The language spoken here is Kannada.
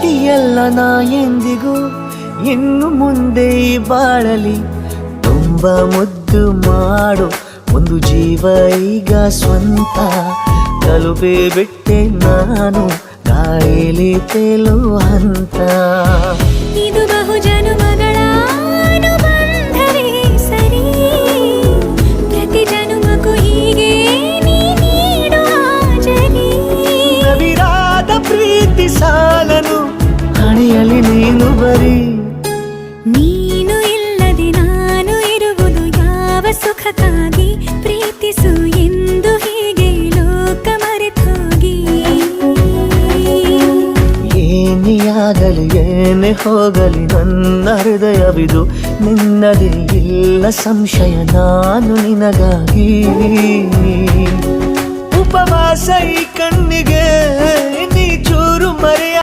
ಪ್ರೀತಿಯಲ್ಲ ನಾ ಎಂದಿಗೂ ಇನ್ನು ಮುಂದೆ ಬಾಳಲಿ ತುಂಬ ಮುದ್ದು ಮಾಡು ಒಂದು ಜೀವ ಈಗ ಸ್ವಂತ ತಲುಪೇ ಬಿಟ್ಟೆ ನಾನು ಗಾಳಿಲಿ ತೇಲುವ ಹಂತ ಇದು ಬಹು ಜನುಮಗಳ ಅನುಬಂಧವೇ ಸರಿ ಪ್ರತಿ ಜನುಮಕ್ಕೂ ಹೀಗೆ ನೀ ನೀಡುವ ಜರಿ ನವಿರಾದ ಪ್ರೀತಿ ಸಾಲನು ಹಣೆಯಲ್ಲಿ ನೀನು ಬರೀ ನೀನು ಇಲ್ಲದೆ ನಾನು ಇರುವುದು ಯಾವ ಸುಖಕ್ಕಾಗಿ ಪ್ರೀತಿಸು ಎಂದು ಹೀಗೆ ಲೋಕ ಮರೆತೋಗಿ ಏನಿಯಾಗಲಿ ಏನೇ ಹೋಗಲಿ ನನ್ನ ಹೃದಯವಿದು ನಿನ್ನದೇ ಇಲ್ಲ ಸಂಶಯ ನಾನು ನಿನಗಾಗಿ ಉಪವಾಸ ಈ ಕಣ್ಣಿಗೆ ನೀ ಚೂರು ಮರೆಯ